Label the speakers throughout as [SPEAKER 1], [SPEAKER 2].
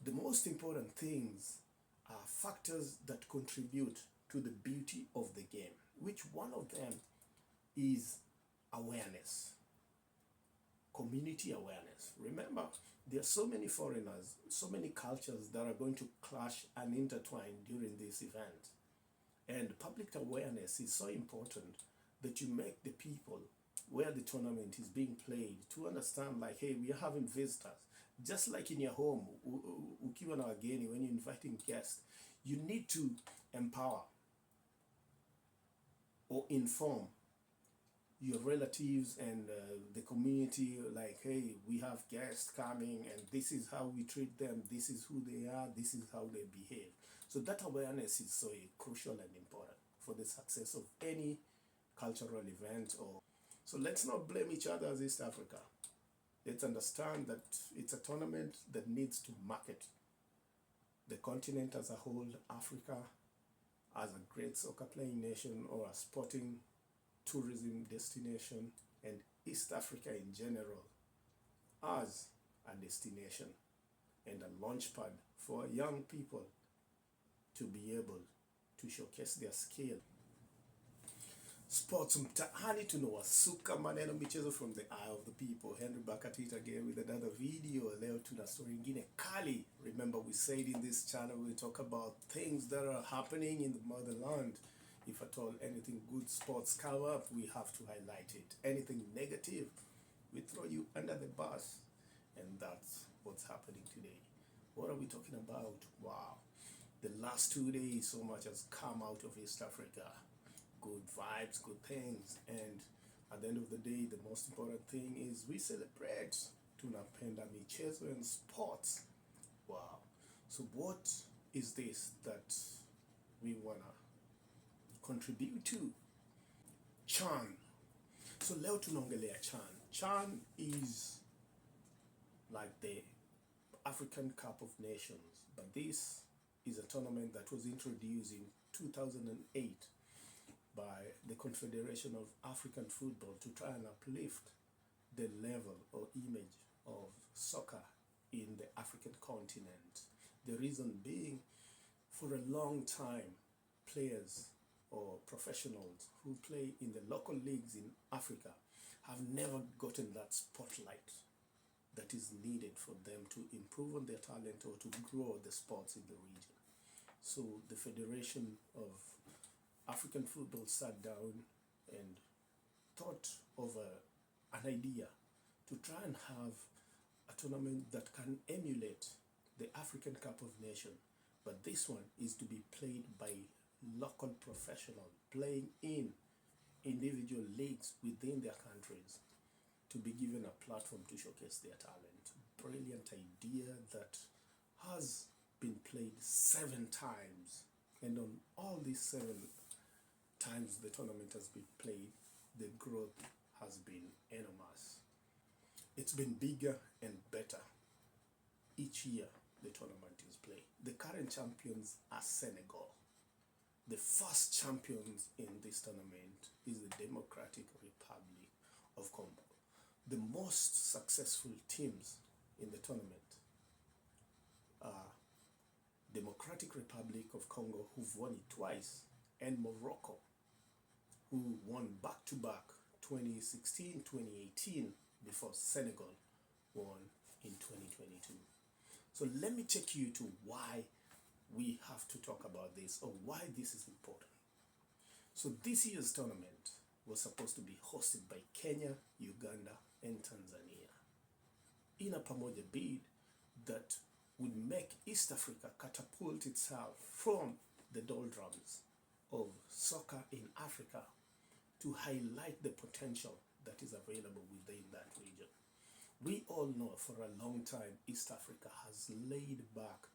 [SPEAKER 1] the most important things are factors that contribute to the beauty of the game, which one of them is awareness, community awareness. Remember, there are so many foreigners, so many cultures that are going to clash and intertwine during this event. And public awareness is so important that you make the people where the tournament is being played to understand, like, hey, we are having visitors. Just like in your home, ukiwa na wageni, when you're inviting guests, you need to empower or inform your relatives and the community, like, hey, we have guests coming and this is how we treat them, this is who they are, this is how they behave. So that awareness is so crucial and important for the success of any cultural event. Or so let's not blame each other as East Africa. Let's understand that it's a tournament that needs to market the continent as a whole, Africa as a great soccer playing nation or a sporting tourism destination, and East Africa in general as a destination and a launchpad for young people to be able to showcase their skill. Sports mtaani tunawasuka maneno michezo from the eye of the people. Henry back at it again with another video. Leo tuna story ingine kali. Remember, we said in this channel we talk about things that are happening in the motherland. If at all anything good sports come up, we have to highlight it. Anything negative, we throw you under the bus. And that's what's happening today. What are we talking about? Wow. The last 2 days, so much has come out of East Africa. Good vibes, good things. And at the end of the day, the most important thing is we celebrate. Tunapenda michezo and sports. Wow. So what is this that we wanna contribute to? CHAN. So leo tunaongelea CHAN. CHAN is like the African Cup of Nations, but this is a tournament that was introduced in 2008 by the Confederation of African Football to try and uplift the level or image of soccer in the African continent. The reason being, for a long time, players or professionals who play in the local leagues in Africa have never gotten that spotlight that is needed for them to improve on their talent or to grow the sports in the region. So the Federation of African Football sat down and thought of an idea to try and have a tournament that can emulate the African Cup of Nations, but this one is to be played by local professionals playing in individual leagues within their countries, to be given a platform to showcase their talent. Brilliant idea that has been played 7 times, and on all these 7 times the tournament has been played, the growth has been enormous. It's been bigger and better each year the tournament is played. The current champions are Senegal. The first champions in this tournament is the Democratic Republic of Congo. The most successful teams in the tournament are Democratic Republic of Congo, who've won it twice, and Morocco, who won back-to-back 2016, 2018, before Senegal won in 2022. So let me take you to why we have to talk about this, or why this is important. So this year's tournament was supposed to be hosted by Kenya, Uganda, and Tanzania in a Pamoja bid that would make East Africa catapult itself from the doldrums of soccer in Africa to highlight the potential that is available within that region. We all know for a long time East Africa has laid back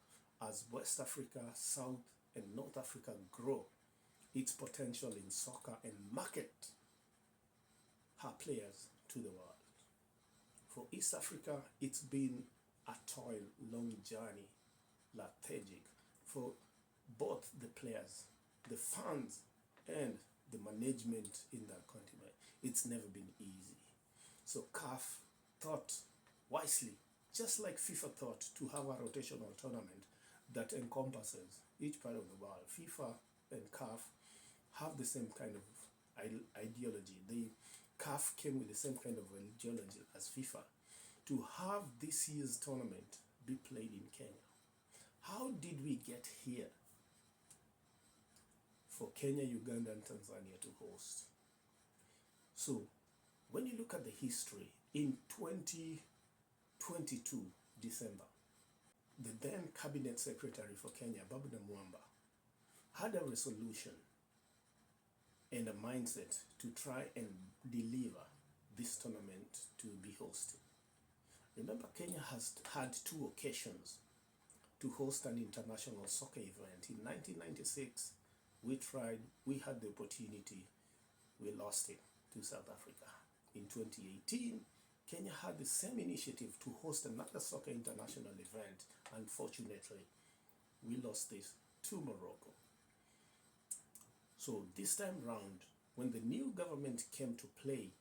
[SPEAKER 1] as West Africa, South and North Africa grow its potential in soccer and market her players to the world. For East Africa, it's been a toil, long journey, lethargic for both the players, the fans, and the management in that continent. It's never been easy. So CAF thought wisely just like FIFA thought to have a rotational tournament that encompasses each part of the world. FIFA and CAF have the same kind of ideology. The CAF came with the same kind of ideology as FIFA to have this year's tournament be played in Kenya. How did we get here for Kenya, Uganda, and Tanzania to host? So, when you look at the history, in 2022, December, the then Cabinet Secretary for Kenya, Pamoja, had a resolution and a mindset to try and deliver this tournament to be hosted. Remember, Kenya has had 2 occasions to host an international soccer event. In 1996, we had the opportunity, we lost it to South Africa. In 2018, Kenya had the same initiative to host another soccer international event. Unfortunately, we lost this to Morocco. So this time round, when the new government came to play,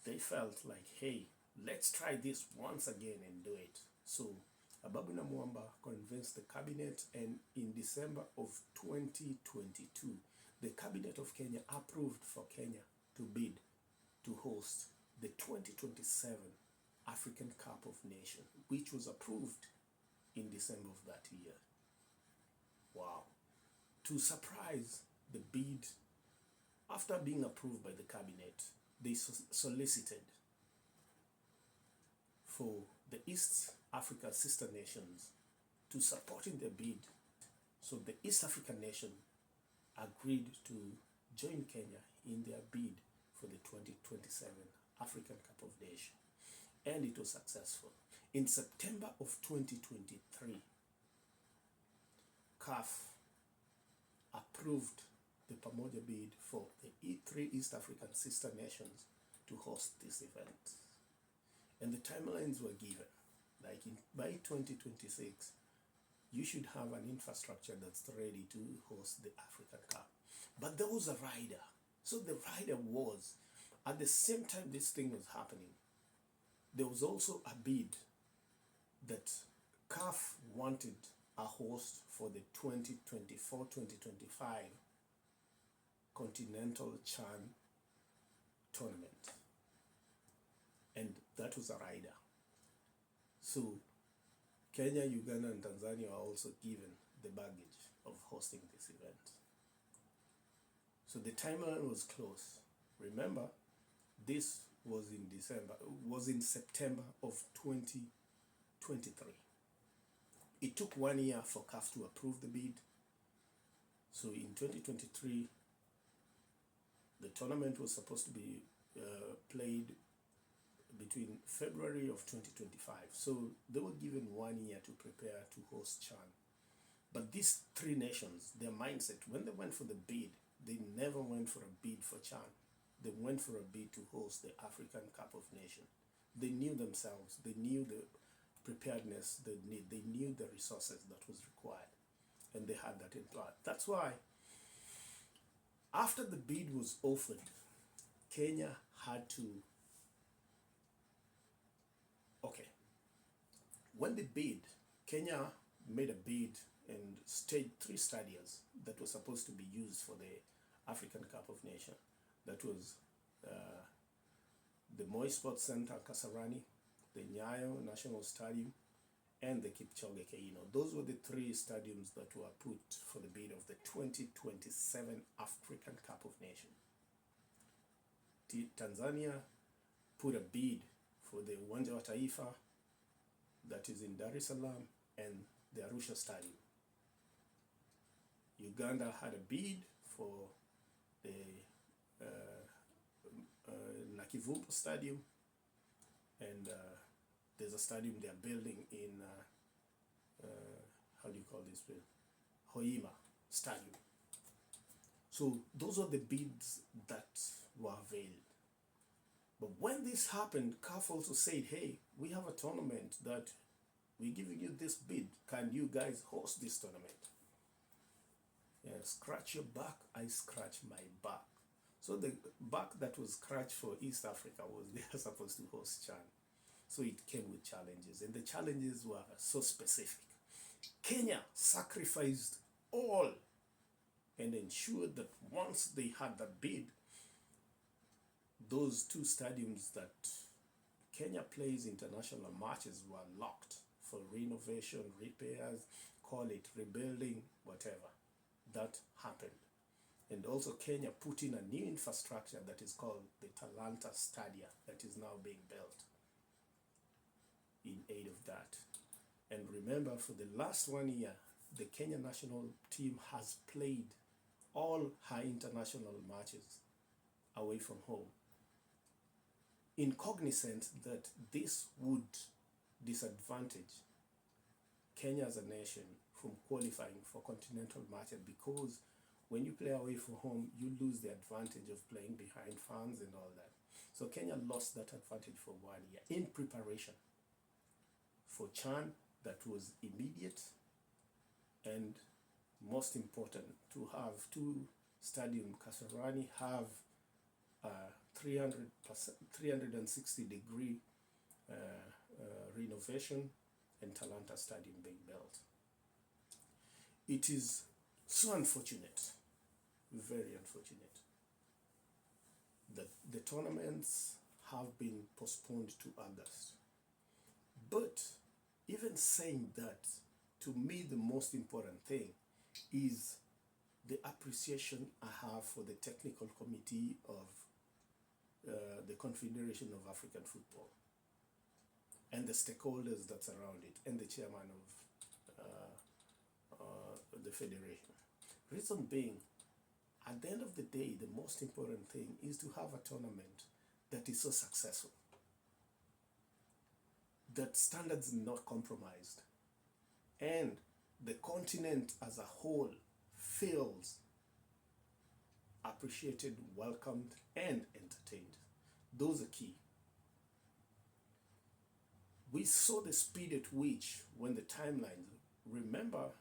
[SPEAKER 1] they felt like, hey, let's try this once again and do it. So Pamoja convinced the cabinet, and in December of 2022, the cabinet of Kenya approved for Kenya to bid to host the 2027 African Cup of Nations, which was approved in December of that year. Wow. To surprise the bid, after being approved by the cabinet, they solicited for the East Africa sister nations to support in their bid. So the East African nation agreed to join Kenya in their bid for the 2027 African Cup of Nations. And it was successful. In September of 2023, CAF approved the Pamoja bid for the E3 East African sister nations to host this event. And the timelines were given. Like by 2026, you should have an infrastructure that's ready to host the African Cup. But there was a rider. So the rider was, at the same time this thing was happening, there was also a bid that CAF wanted a host for the 2024-2025 Continental Chan tournament. And that was a rider. So Kenya, Uganda, and Tanzania are also given the baggage of hosting this event. So the timeline was close. Remember, this was in September of 2023. It took 1 year for CAF to approve the bid. So in 2023, the tournament was supposed to be played between February of 2025. So they were given 1 year to prepare to host Chan. But these 3 nations, their mindset, when they went for the bid, they never went for a bid for Chan. They went for a bid to host the African Cup of Nations. They knew themselves, they knew the preparedness they need, they knew the resources that was required, and they had that in plan. That's why after the bid was offered, Kenya had to, when the bid, Kenya made a bid and staged 3 stadiums that were supposed to be used for the African Cup of Nations. That was the Moi Sports Center, Kasarani, the Nyayo National Stadium, and the Kipchoge Keino. Those were the 3 stadiums that were put for the bid of the 2027 African Cup of Nations. Tanzania put a bid for the Uwanja wa Taifa, that is in Dar es Salaam, and the Arusha Stadium. Uganda had a bid for the Nakivumbu Stadium, and there's a stadium they are building in, how do you call this place? Hoima Stadium. So those are the bids that were availed. But when this happened, CAF also said, hey, we have a tournament that we're giving you this bid. Can you guys host this tournament? Yeah, scratch your back, I scratch my back. So the back that was scratched for East Africa was they are supposed to host Chan. So it came with challenges, and the challenges were so specific. Kenya sacrificed all and ensured that once they had that bid, those two stadiums that Kenya plays international matches were locked for renovation, repairs, call it rebuilding, whatever. That happened. And also Kenya put in a new infrastructure that is called the Talanta Stadia that is now being built in aid of that. And remember, for the last 1 year, the Kenya national team has played all her international matches away from home, in cognizance that this would disadvantage Kenya as a nation from qualifying for continental matches, because when you play away from home, you lose the advantage of playing behind fans and all that. So Kenya lost that advantage for 1 year in preparation for CHAN that was immediate, and most important, to have two stadium, Kasarani have 360-degree renovation, and Talanta Stadium being built. It is so unfortunate, very unfortunate, that the tournaments have been postponed to August. But even saying that, to me the most important thing is the appreciation I have for the technical committee of the Confederation of African Football and the stakeholders that surround it, and the chairman of the federation. Reason being, at the end of the day, the most important thing is to have a tournament that is so successful, that standards are not compromised, and the continent as a whole feels appreciated, welcomed, and entertained. Those are key. We saw the speed at which, when the timeline, remember,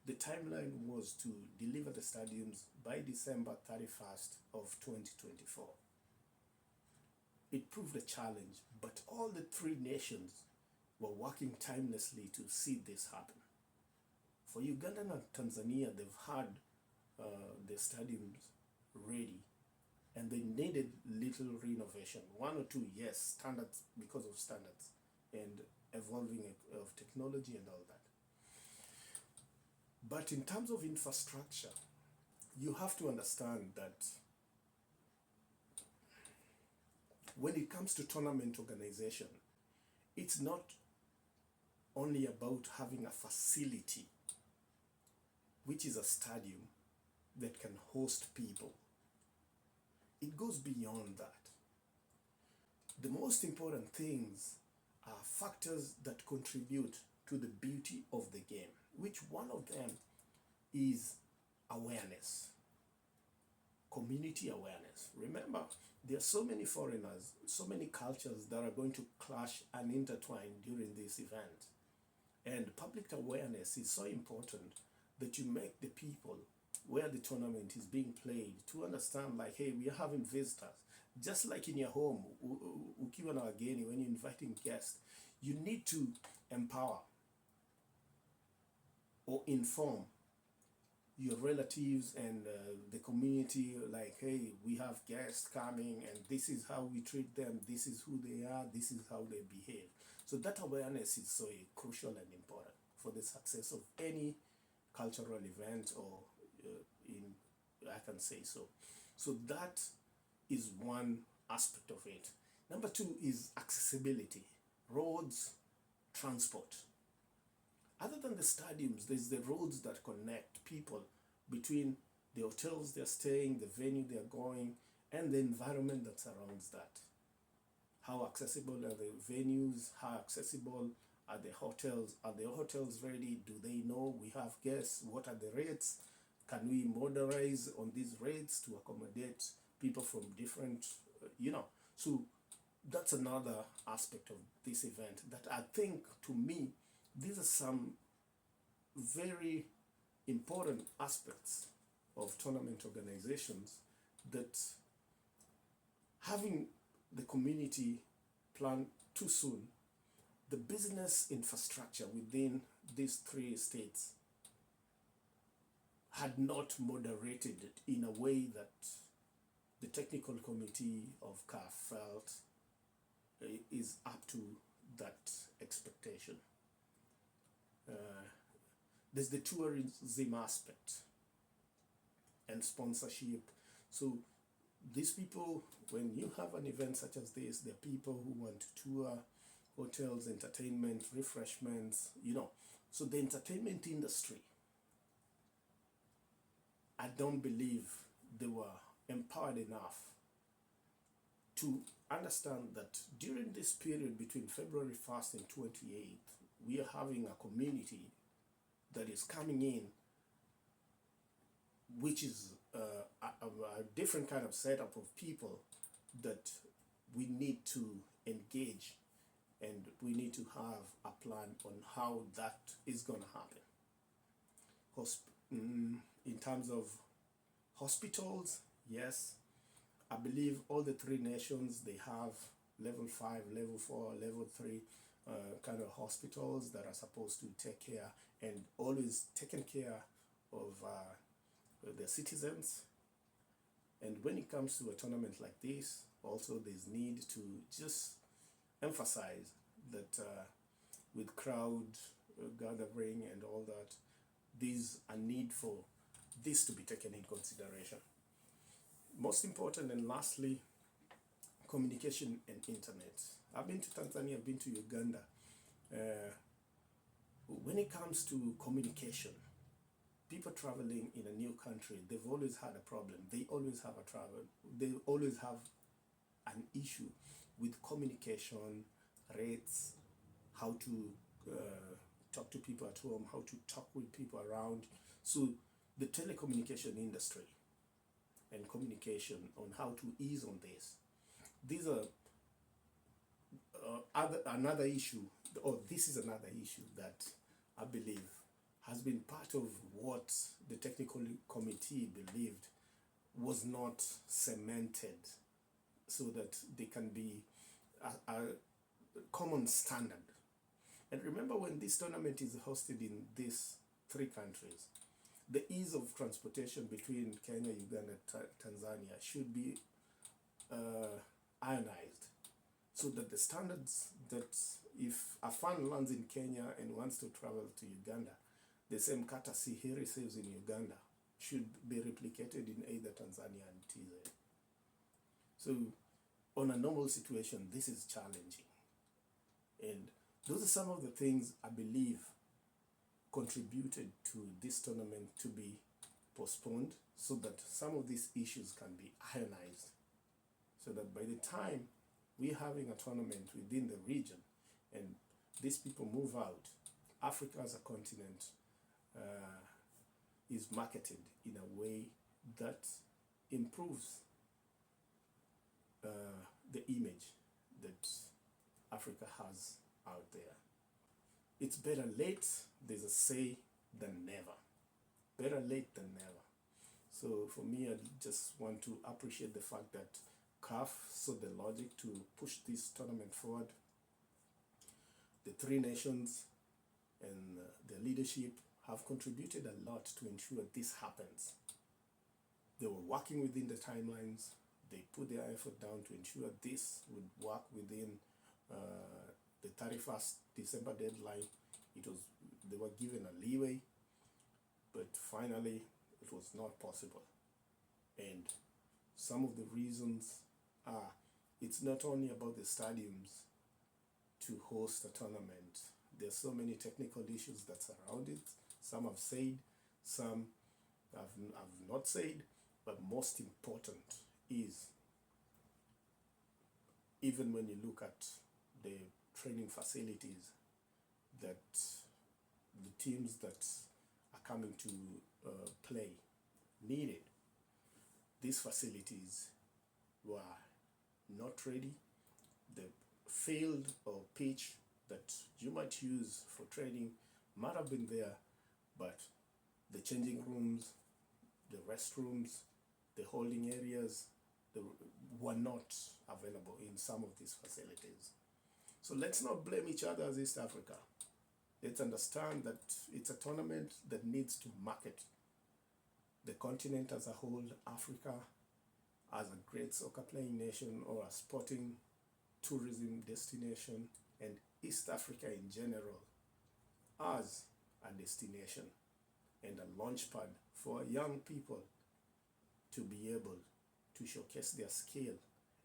[SPEAKER 1] the timeline was to deliver the stadiums by December 31st of 2024. It proved a challenge, but all the three nations were working tirelessly to see this happen. For Uganda and Tanzania, they've had the stadiums ready, and they needed little renovation, 1 or 2, yes, standards, because of standards and evolving of technology and all that. But in terms of infrastructure, you have to understand that when it comes to tournament organization, it's not only about having a facility, which is a stadium that can host people. It goes beyond that. The most important things are factors that contribute to the beauty of the game, which one of them is awareness, community awareness. Remember, there are so many foreigners, so many cultures that are going to clash and intertwine during this event. And public awareness is so important, that you make the people where the tournament is being played to understand, like, hey, we are having visitors. Just like in your home, ukiwa na wageni, when you're inviting guests, you need to empower or inform your relatives and the community, like, hey, we have guests coming and this is how we treat them, this is who they are, this is how they behave. So that awareness is so crucial and important for the success of any cultural event, or I can say so. So that is one aspect of it. Number 2 is accessibility, roads, transport. Other than the stadiums, there's the roads that connect people between the hotels they're staying, the venue they're going, and the environment that surrounds that. How accessible are the venues? How accessible are the hotels? Are the hotels ready? Do they know we have guests? What are the rates? Can we moderize on these rates to accommodate people from different, So that's another aspect of this event that I think, to me, these are some very important aspects of tournament organizations, that having the community plan too soon the business infrastructure within these three states had not moderated it in a way that the technical committee of CAF felt is up to that expectation. There's the tourism aspect and sponsorship. So these people, when you have an event such as this, there are people who want to tour, hotels, entertainment, refreshments, you know. So the entertainment industry, I don't believe they were empowered enough to understand that during this period between February 1st and 28th, we are having a community that is coming in, which is a different kind of setup of people that we need to engage, and we need to have a plan on how that is going to happen. In terms of hospitals, yes, I believe all the three nations, they have level 5, level 4, level 3 kind of hospitals that are supposed to take care and always taking care of their citizens. And when it comes to a tournament like this, also there's need to just emphasize that with crowd gathering and all that, there's a need for this to be taken in consideration. Most important, and lastly, communication and internet. I've been to Tanzania, I've been to Uganda. When it comes to communication, people traveling in a new country, they've always had a problem. They always have a trouble. They always have an issue with communication, rates, how to talk to people at home, how to talk with people around. So the telecommunication industry and communication on how to ease on this. These are another issue, or this is another issue that I believe has been part of what the technical committee believed was not cemented so that they can be a common standard. And remember, when this tournament is hosted in these three countries, the ease of transportation between Kenya, Uganda, Tanzania should be ionized, so that the standards that if a fan lands in Kenya and wants to travel to Uganda, the same courtesy he receives in Uganda should be replicated in either Tanzania and TZ. So on a normal situation, this is challenging. And those are some of the things I believe contributed to this tournament to be postponed, so that some of these issues can be ionized, so that by the time we're having a tournament within the region and these people move out, Africa as a continent is marketed in a way that improves the image that Africa has out there. It's better late, there's a say, than never. Better late than never. So for me, I just want to appreciate the fact that CAF saw the logic to push this tournament forward. The three nations and their leadership have contributed a lot to ensure this happens. They were working within the timelines. They put their effort down to ensure this would work within the 31st December deadline. They were given a leeway, but finally it was not possible. And some of the reasons are, it's not only about the stadiums to host a tournament. There's so many technical issues that surround it. Some have said, some have not said, but most important is, even when you look at the training facilities that the teams that are coming to play needed, these facilities were not ready. The field or pitch that you might use for training might have been there, but the changing rooms, the restrooms, the holding areas, were not available in some of these facilities. So let's not blame each other as East Africa. Let's understand that it's a tournament that needs to market the continent as a whole, Africa as a great soccer playing nation or a sporting tourism destination, and East Africa in general as a destination and a launchpad for young people to be able to showcase their skill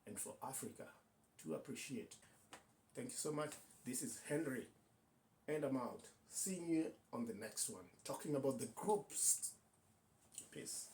[SPEAKER 1] and for Africa to appreciate. Thank you so much. This is Henry, and I'm out. Seeing you on the next one, talking about the groups. Peace.